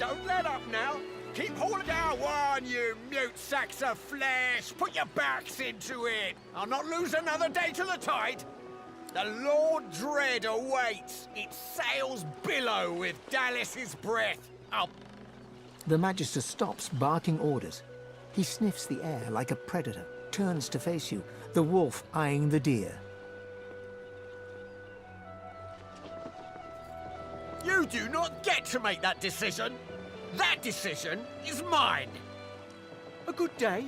Don't let up now. Keep holding down one, you mute sacks of flesh. Put your backs into it. I'll not lose another day to the tide. The Lord Dread awaits. Its sails billow with Dallas's breath. I'll... The Magister stops, barking orders. He sniffs the air like a predator, turns to face you, the wolf eyeing the deer. You do not get to make that decision. That decision is mine. A good day?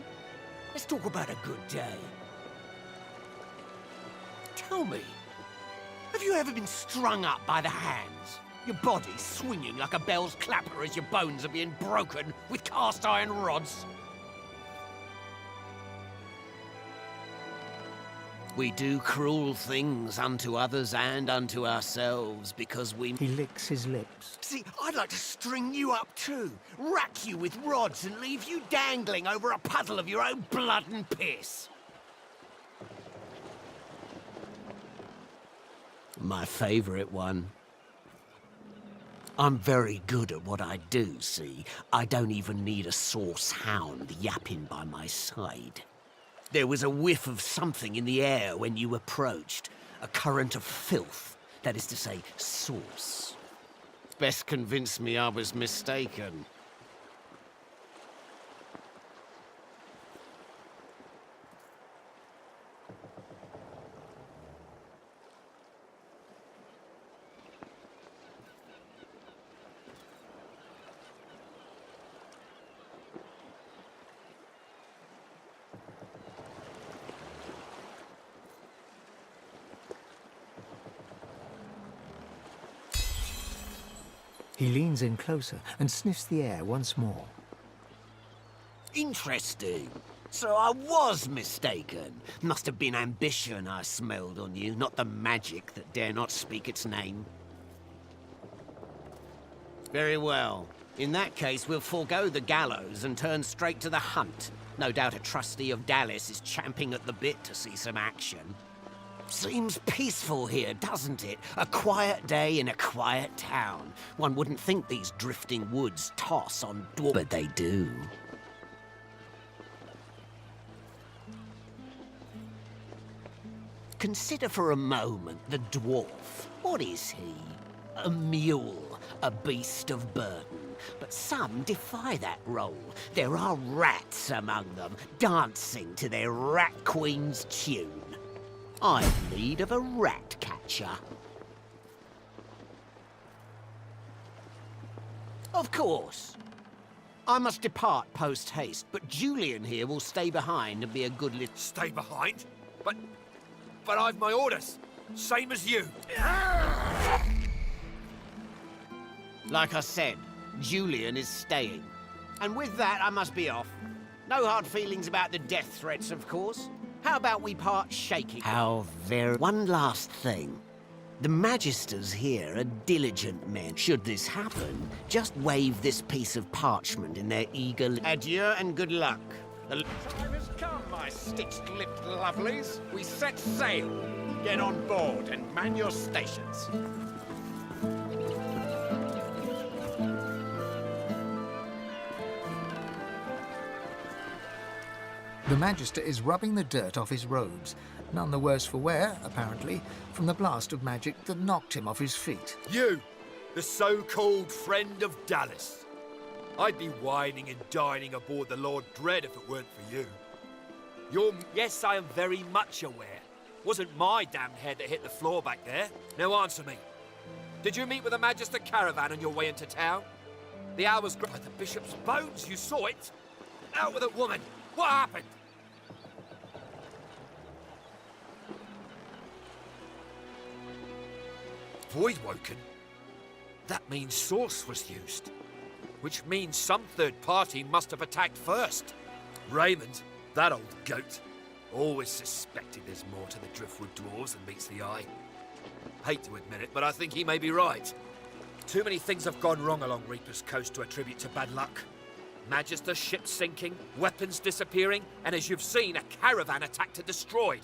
Let's talk about a good day. Tell me, have you ever been strung up by the hands? Your body swinging like a bell's clapper as your bones are being broken with cast iron rods? We do cruel things unto others and unto ourselves because we... He licks his lips. See, I'd like to string you up too. Rack you with rods and leave you dangling over a puddle of your own blood and piss. My favorite one. I'm very good at what I do, see? I don't even need a sauce hound yapping by my side. There was a whiff of something in the air when you approached. A current of filth, that is to say, sauce. Best convince me I was mistaken. He leans in closer and sniffs the air once more. Interesting. So I was mistaken. Must have been ambition I smelled on you, not the magic that dare not speak its name. Very well. In that case, we'll forego the gallows and turn straight to the hunt. No doubt a trustee of Dallas is champing at the bit to see some action. Seems peaceful here, doesn't it? A quiet day in a quiet town. One wouldn't think these drifting woods toss on dwarf, but they do. Consider for a moment the dwarf. What is he? A mule, a beast of burden. But some defy that role. There are rats among them, dancing to their rat queen's tune. I'm in need of a rat catcher. Of course. I must depart post-haste, but Julian here will stay behind and be a good little... Stay behind? But I've my orders. Same as you. Like I said, Julian is staying. And with that, I must be off. No hard feelings about the death threats, of course. How about we part shaking? How very... One last thing. The Magisters here are diligent men. Should this happen, just wave this piece of parchment in their eager... Adieu and good luck. The time has come, my stitched-lipped lovelies. We set sail. Get on board and man your stations. The Magister is rubbing the dirt off his robes, none the worse for wear, apparently, from the blast of magic that knocked him off his feet. You, the so-called friend of Dallas. I'd be whining and dining aboard the Lord Dread if it weren't for you. Yes, I am very much aware. Wasn't my damned head that hit the floor back there. Now answer me. Did you meet with a Magister caravan on your way into town? The hour's by the bishop's bones, you saw it. Out with it, woman. What happened? Void woken? That means source was used. Which means some third party must have attacked first. Raymond, that old goat, always suspected there's more to the Driftwood dwarves than meets the eye. Hate to admit it, but I think he may be right. Too many things have gone wrong along Reaper's Coast to attribute to bad luck. Magister ships sinking, weapons disappearing, and as you've seen, a caravan attacked and destroyed.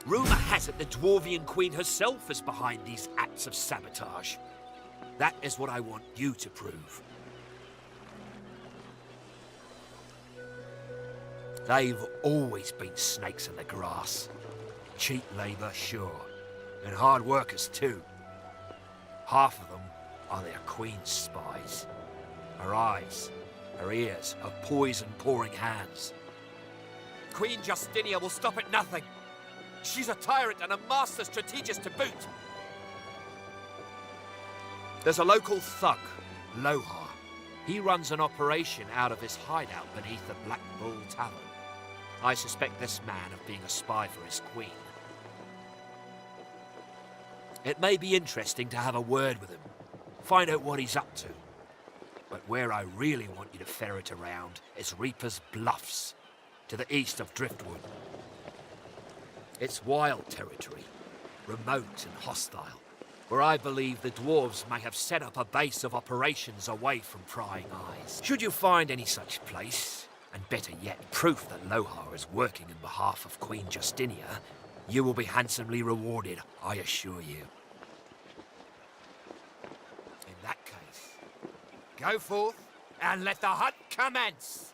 Rumour has it the Dwarvian Queen herself is behind these acts of sabotage. That is what I want you to prove. They've always been snakes in the grass. Cheap labour, sure, and hard workers too. Half of them are their queen's spies. Her eyes, her ears, her poison-pouring hands. Queen Justinia will stop at nothing. She's a tyrant and a master strategist to boot. There's a local thug, Lohar. He runs an operation out of his hideout beneath the Black Bull Tavern. I suspect this man of being a spy for his queen. It may be interesting to have a word with him, find out what he's up to. But where I really want you to ferret around is Reaper's Bluffs, to the east of Driftwood. It's wild territory, remote and hostile, where I believe the dwarves may have set up a base of operations away from prying eyes. Should you find any such place, and better yet, proof that Lohar is working in behalf of Queen Justinia, you will be handsomely rewarded, I assure you. In that case, go forth and let the hunt commence!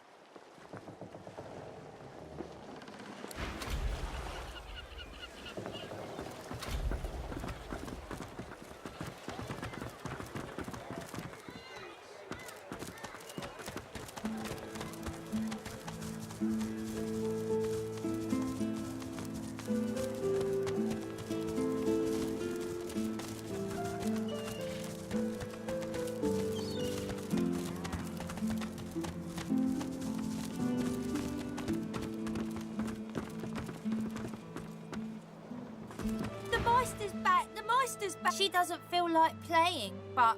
She doesn't feel like playing, but...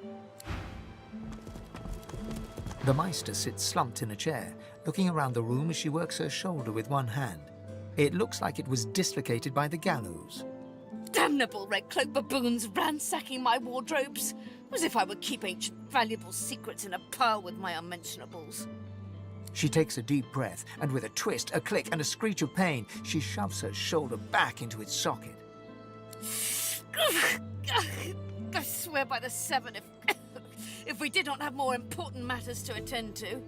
The Meister sits slumped in a chair, looking around the room as she works her shoulder with one hand. It looks like it was dislocated by the gallows. Damnable red cloak baboons ransacking my wardrobes, as if I would keep ancient valuable secrets in a pile with my unmentionables. She takes a deep breath, and with a twist, a click, and a screech of pain, she shoves her shoulder back into its socket. I swear by the seven, if we did not have more important matters to attend to.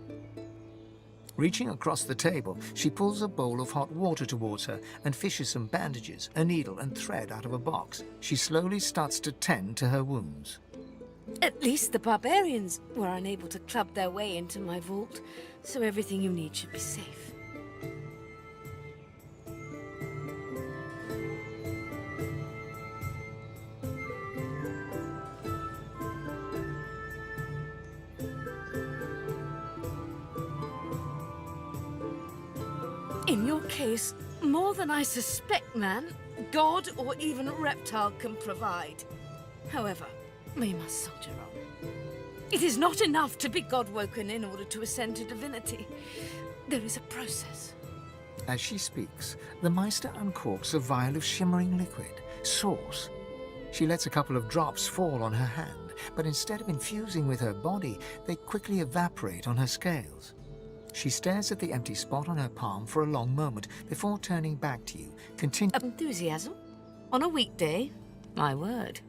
Reaching across the table, she pulls a bowl of hot water towards her and fishes some bandages, a needle and thread out of a box. She slowly starts to tend to her wounds. At least the barbarians were unable to club their way into my vault, so everything you need should be safe. In your case, more than I suspect, man, god or even reptile can provide. However, we must soldier on. It is not enough to be god-woken in order to ascend to divinity. There is a process. As she speaks, the Meister uncorks a vial of shimmering liquid, sauce. She lets a couple of drops fall on her hand, but instead of infusing with her body, they quickly evaporate on her scales. She stares at the empty spot on her palm for a long moment before turning back to you, Enthusiasm? On a weekday? My word.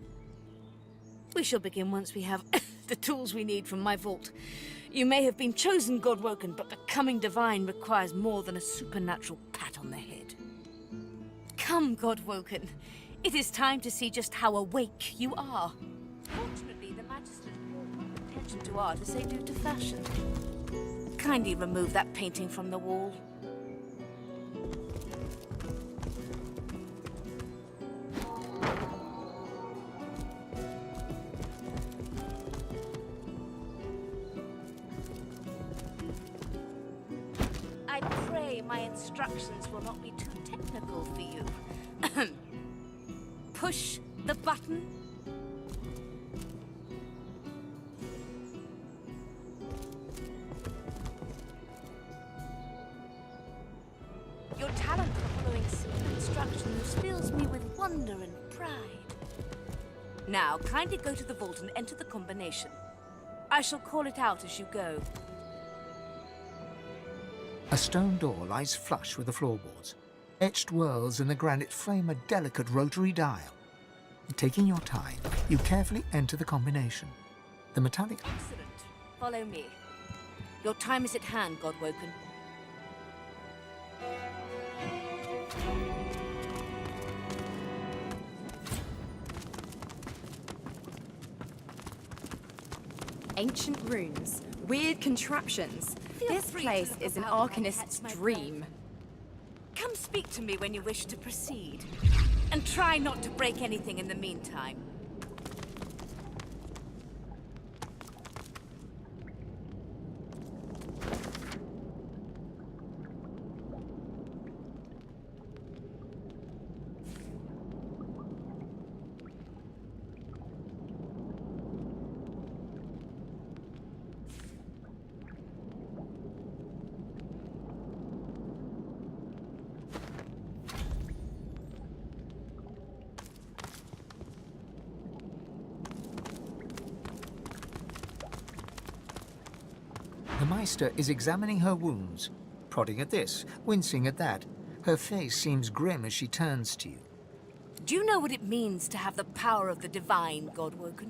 We shall begin once we have the tools we need from my vault. You may have been chosen God-woken, but becoming divine requires more than a supernatural pat on the head. Come, God-woken. It is time to see just how awake you are. Fortunately, the Magisters draw more attention to art as they do to fashion. Kindly remove that painting from the wall. I pray my instructions will not be too technical for you. Push the button. Your talent for following simple instructions fills me with wonder and pride. Now, kindly go to the vault and enter the combination. I shall call it out as you go. A stone door lies flush with the floorboards. Etched whorls in the granite frame a delicate rotary dial. Taking your time, you carefully enter the combination. The metallic... Excellent. Follow me. Your time is at hand, Godwoken. Ancient runes, weird contraptions. This place is an arcanist's dream. Come speak to me when you wish to proceed. And try not to break anything in the meantime. The Meister is examining her wounds, prodding at this, wincing at that. Her face seems grim as she turns to you. Do you know what it means to have the power of the divine, Godwoken?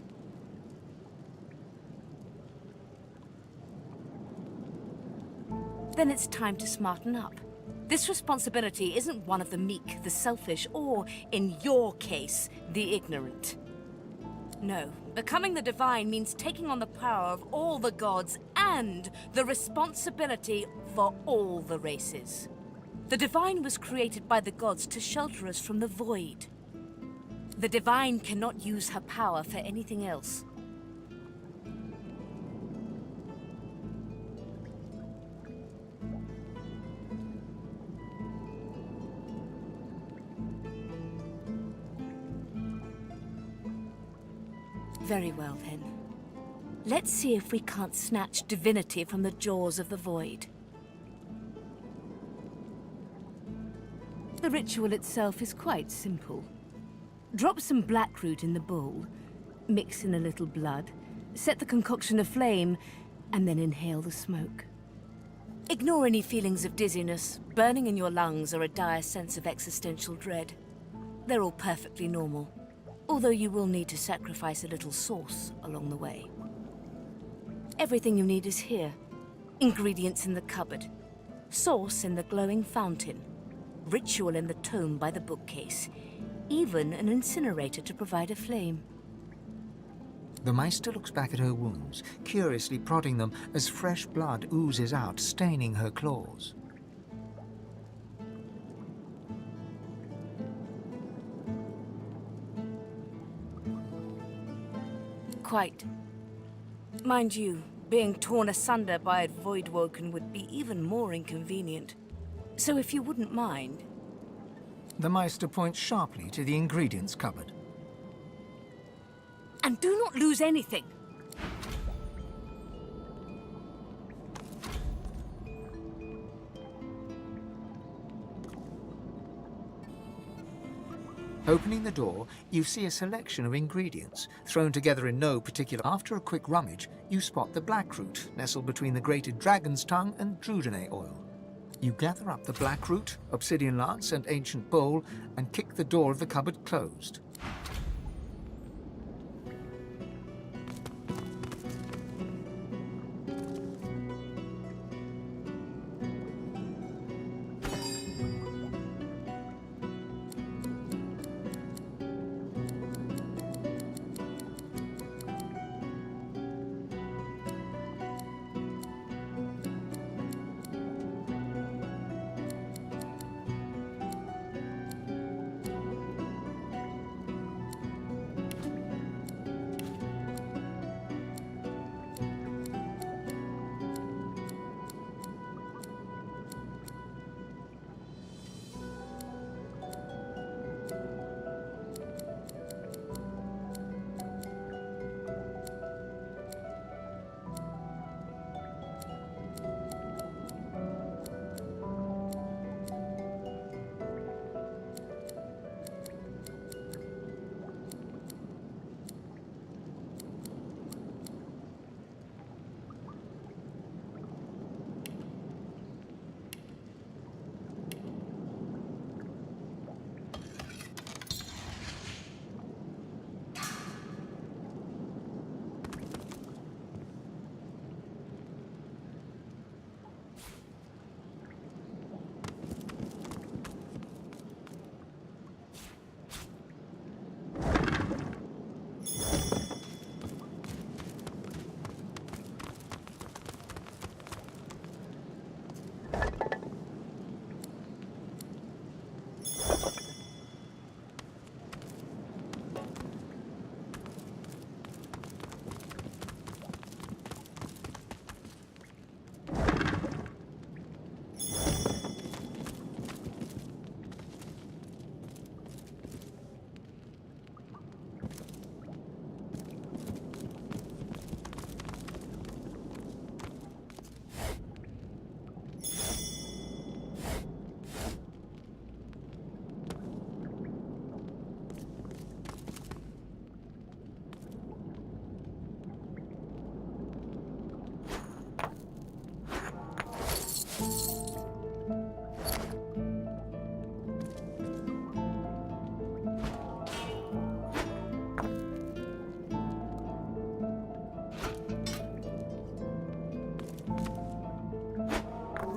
Then it's time to smarten up. This responsibility isn't one of the meek, the selfish, or, in your case, the ignorant. No, becoming the divine means taking on the power of all the gods and the responsibility for all the races. The divine was created by the gods to shelter us from the void. The divine cannot use her power for anything else. Very well, then. Let's see if we can't snatch divinity from the jaws of the void. The ritual itself is quite simple. Drop some blackroot in the bowl, mix in a little blood, set the concoction aflame, and then inhale the smoke. Ignore any feelings of dizziness, burning in your lungs, or a dire sense of existential dread. They're all perfectly normal. Although you will need to sacrifice a little sauce along the way. Everything you need is here. Ingredients in the cupboard. Sauce in the glowing fountain. Ritual in the tome by the bookcase. Even an incinerator to provide a flame. The Meister looks back at her wounds, curiously prodding them as fresh blood oozes out, staining her claws. Quite. Mind you, being torn asunder by a Voidwoken would be even more inconvenient. So if you wouldn't mind... The Meister points sharply to the ingredients cupboard. And do not lose anything! Opening the door, you see a selection of ingredients, thrown together in no particular... After a quick rummage, you spot the blackroot, nestled between the grated dragon's tongue and drudene oil. You gather up the blackroot, obsidian lance, and ancient bowl, and kick the door of the cupboard closed.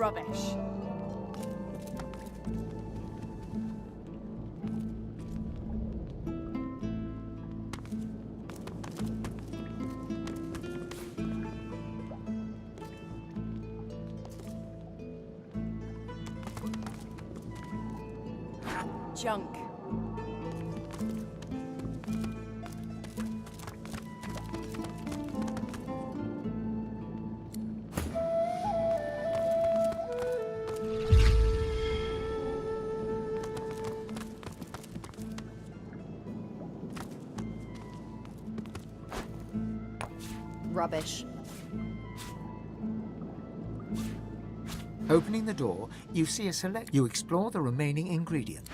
Rubbish. Junk. Rubbish. Opening the door, you see a select. You explore the remaining ingredient.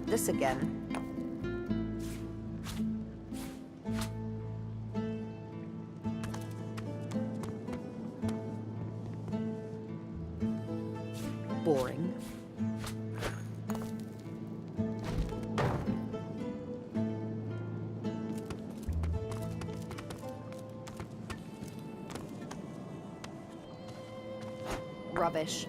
This again. Boring. Rubbish.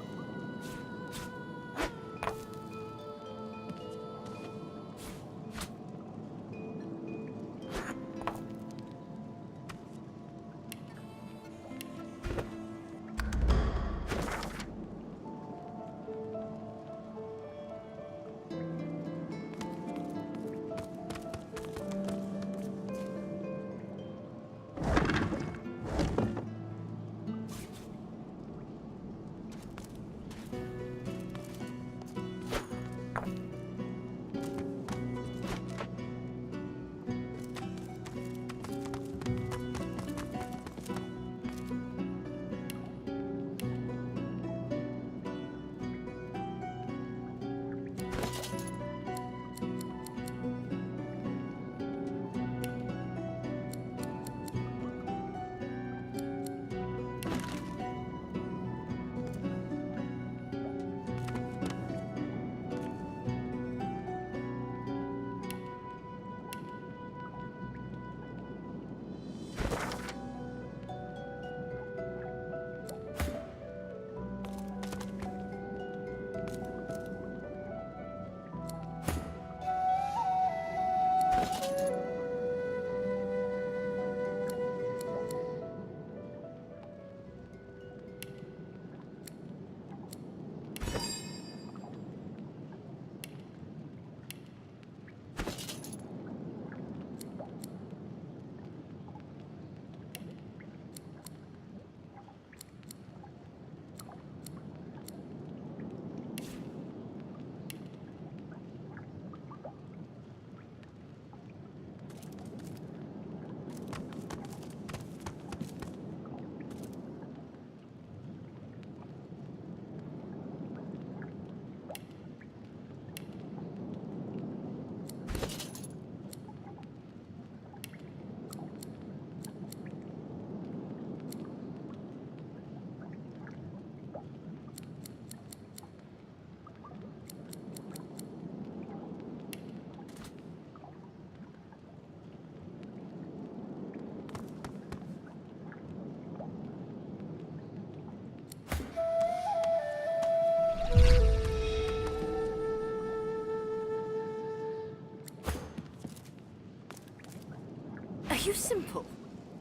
Are you simple?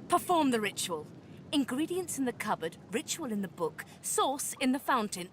Perform the ritual. Ingredients in the cupboard, ritual in the book, source in the fountain.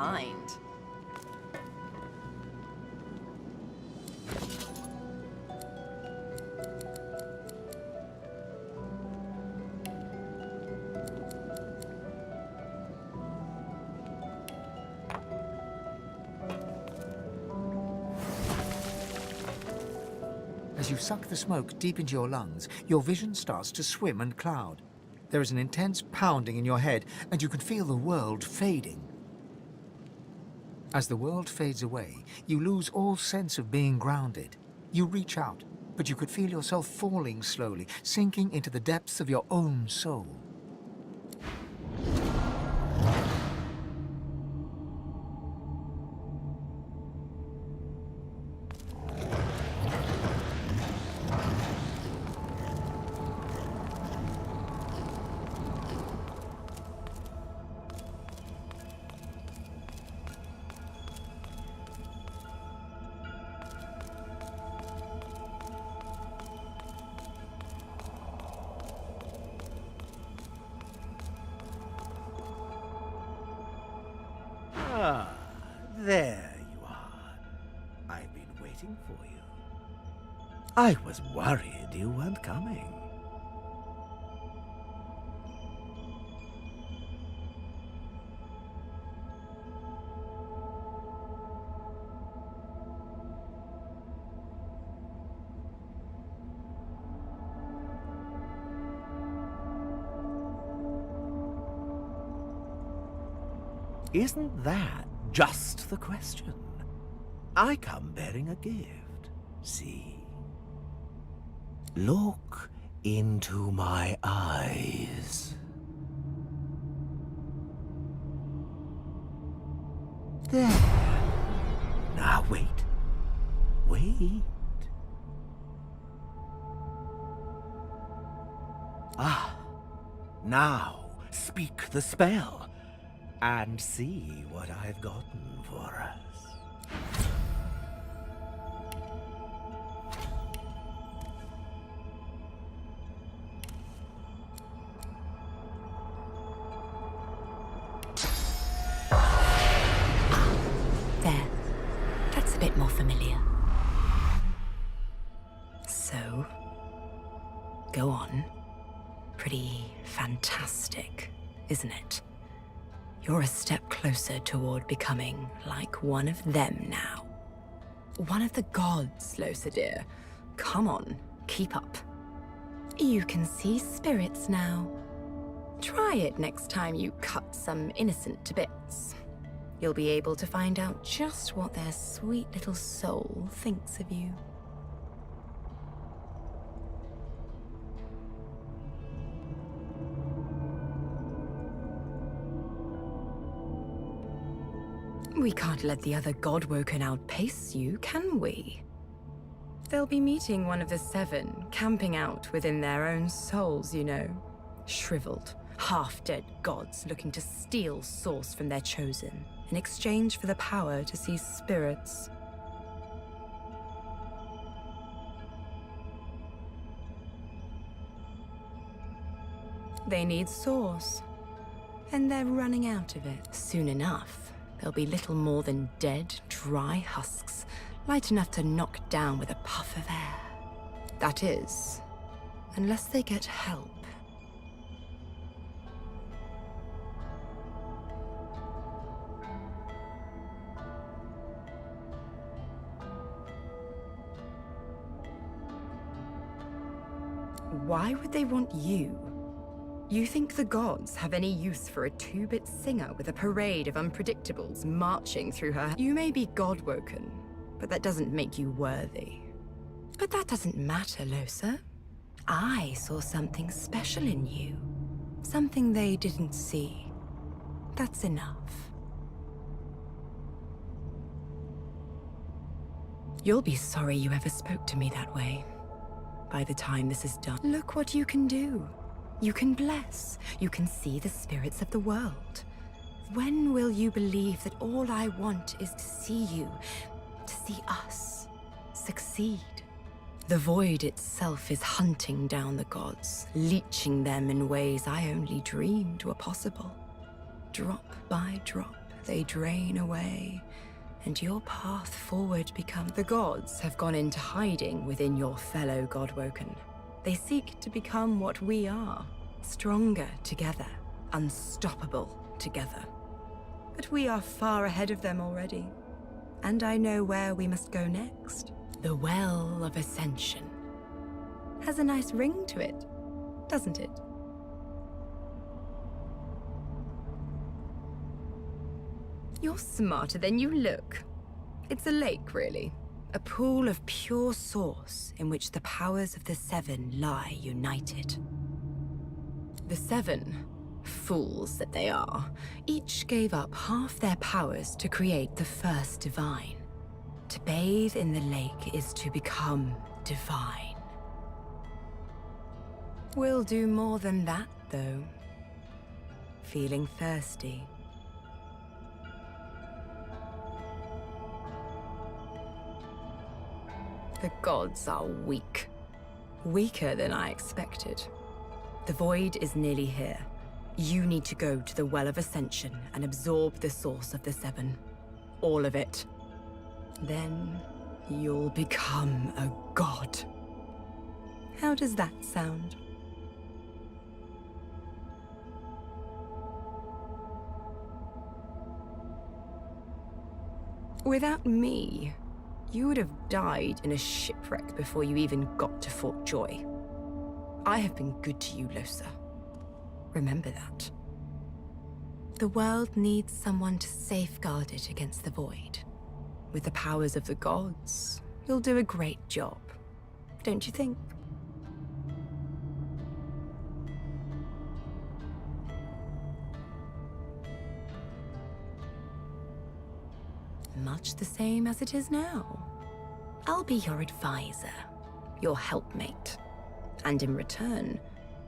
mind. As you suck the smoke deep into your lungs, your vision starts to swim and cloud. There is an intense pounding in your head, and you can feel the world fading. As the world fades away, you lose all sense of being grounded. You reach out, but you could feel yourself falling slowly, sinking into the depths of your own soul. Ah, there you are. I've been waiting for you. I was worried you weren't coming. Isn't that just the question? I come bearing a gift. See? Look into my eyes. There. Now wait. Wait. Ah. Now speak the spell. And see what I've gotten for us. There. That's a bit more familiar. So, go on. Pretty fantastic, isn't it? You're a step closer toward becoming like one of them now. One of the gods, Losa dear. Come on, keep up. You can see spirits now. Try it next time you cut some innocent to bits. You'll be able to find out just what their sweet little soul thinks of you. We can't let the other God-woken outpace you, can we? They'll be meeting one of the seven, camping out within their own souls, you know. Shriveled, half-dead gods looking to steal source from their chosen, in exchange for the power to see spirits. They need source, and they're running out of it. Soon enough, they'll be little more than dead, dry husks, light enough to knock down with a puff of air. That is, unless they get help. Why would they want you? You think the gods have any use for a two-bit singer with a parade of unpredictables marching through her? You may be god-woken, but that doesn't make you worthy. But that doesn't matter, Losa. I saw something special in you. Something they didn't see. That's enough. You'll be sorry you ever spoke to me that way. By the time this is done, look what you can do. You can bless. You can see the spirits of the world. When will you believe that all I want is to see you, to see us, succeed? The void itself is hunting down the gods, leeching them in ways I only dreamed were possible. Drop by drop, they drain away, and your path forward becomes... The gods have gone into hiding within your fellow Godwoken. They seek to become what we are, stronger together, unstoppable together. But we are far ahead of them already, and I know where we must go next. The Well of Ascension. Has a nice ring to it, doesn't it? You're smarter than you look. It's a lake, really. A pool of pure source in which the powers of the Seven lie united. The Seven, fools that they are, each gave up half their powers to create the first divine. To bathe in the lake is to become divine. We'll do more than that, though. Feeling thirsty? The gods are weak. Weaker than I expected. The void is nearly here. You need to go to the Well of Ascension and absorb the source of the Seven. All of it. Then you'll become a god. How does that sound? Without me, you would have died in a shipwreck before you even got to Fort Joy. I have been good to you, Losa. Remember that. The world needs someone to safeguard it against the void. With the powers of the gods, you'll do a great job, don't you think? Much the same as it is now. I'll be your advisor, your helpmate. And in return,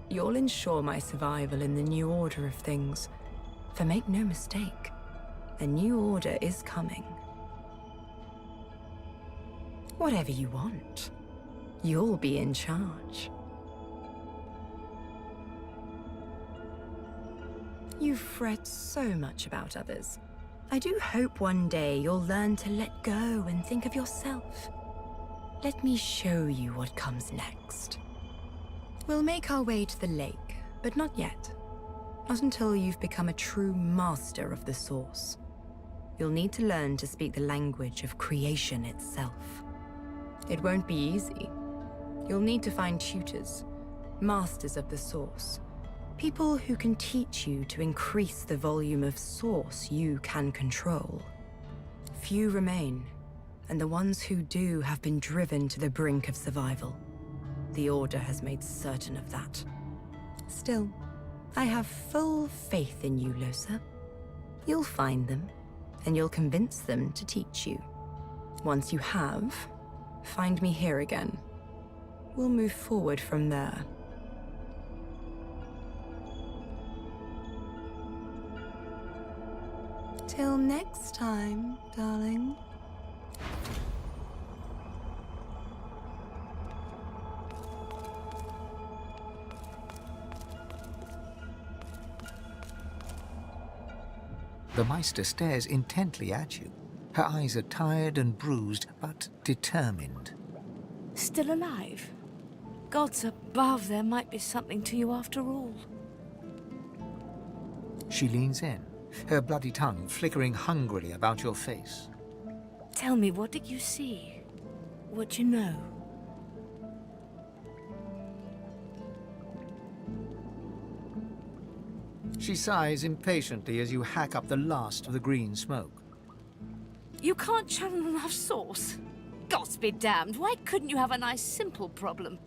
you'll ensure my survival in the new order of things. For make no mistake, a new order is coming. Whatever you want, you'll be in charge. You fret so much about others. I do hope one day you'll learn to let go and think of yourself. Let me show you what comes next. We'll make our way to the lake, but not yet. Not until you've become a true master of the Source. You'll need to learn to speak the language of creation itself. It won't be easy. You'll need to find tutors, masters of the Source. People who can teach you to increase the volume of source you can control. Few remain, and the ones who do have been driven to the brink of survival. The Order has made certain of that. Still, I have full faith in you, Losa. You'll find them, and you'll convince them to teach you. Once you have, find me here again. We'll move forward from there. Till next time, darling. The Meister stares intently at you. Her eyes are tired and bruised, but determined. Still alive? Gods above, there might be something to you after all. She leans in, her bloody tongue flickering hungrily about your face. Tell me, what did you see? What you know? She sighs impatiently as you hack up the last of the green smoke. You can't channel enough source? Gods be damned, why couldn't you have a nice simple problem?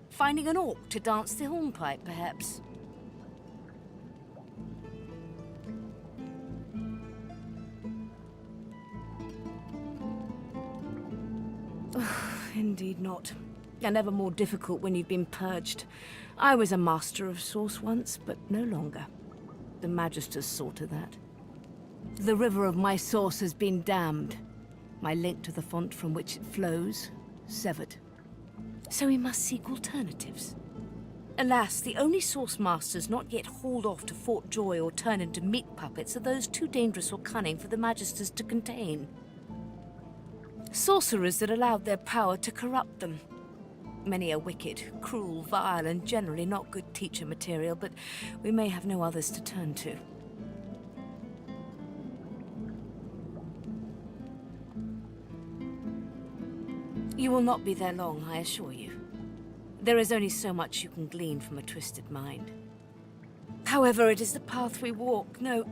Finding an orc to dance the hornpipe, perhaps? Indeed not. And ever more difficult when you've been purged. I was a master of source once, but no longer. The Magisters saw to that. The river of my source has been dammed. My link to the font from which it flows, severed. So we must seek alternatives. Alas, the only Source Masters not yet hauled off to Fort Joy or turned into meat puppets are those too dangerous or cunning for the Magisters to contain. Sorcerers that allowed their power to corrupt them. Many are wicked, cruel, vile, and generally not good teacher material, but we may have no others to turn to. You will not be there long, I assure you. There is only so much you can glean from a twisted mind. However, it is the path we walk, no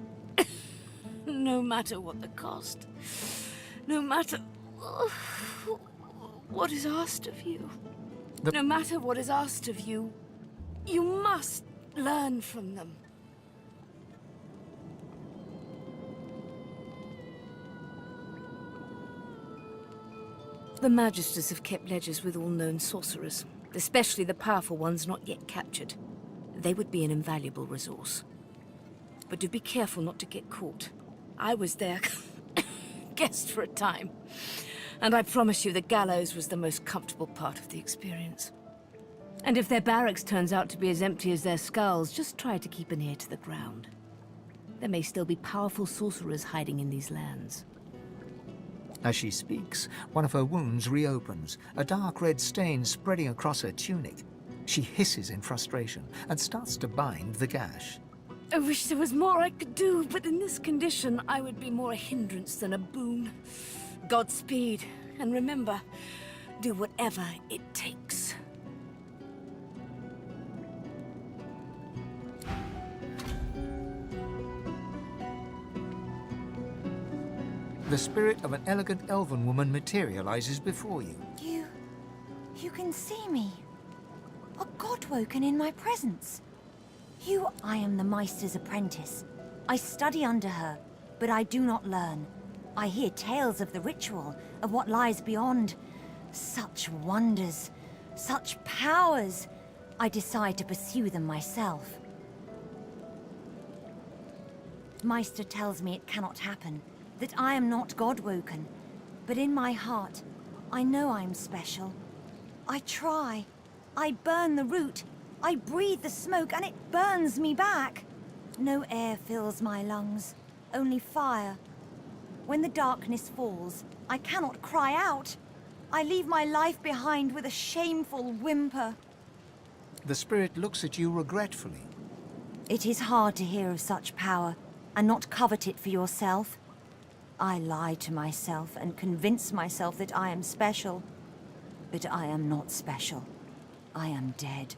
matter what the cost. No matter what is asked of you. No matter what is asked of you, you must learn from them. The Magisters have kept ledgers with all known sorcerers, especially the powerful ones not yet captured. They would be an invaluable resource. But do be careful not to get caught. I was their guest for a time, and I promise you the gallows was the most comfortable part of the experience. And if their barracks turns out to be as empty as their skulls, just try to keep an ear to the ground. There may still be powerful sorcerers hiding in these lands. As she speaks, one of her wounds reopens, a dark red stain spreading across her tunic. She hisses in frustration and starts to bind the gash. I wish there was more I could do, but in this condition, I would be more a hindrance than a boon. Godspeed, and remember, do whatever it takes. The spirit of an elegant elven woman materializes before you. You can see me. A god woken in my presence. I am the Meister's apprentice. I study under her, but I do not learn. I hear tales of the ritual, of what lies beyond. Such wonders, such powers. I decide to pursue them myself. Meister tells me it cannot happen, that I am not God-woken. But in my heart, I know I'm special. I try. I burn the root. I breathe the smoke, and it burns me back. No air fills my lungs, only fire. When the darkness falls, I cannot cry out. I leave my life behind with a shameful whimper. The spirit looks at you regretfully. It is hard to hear of such power, and not covet it for yourself. I lie to myself and convince myself that I am special. But I am not special. I am dead.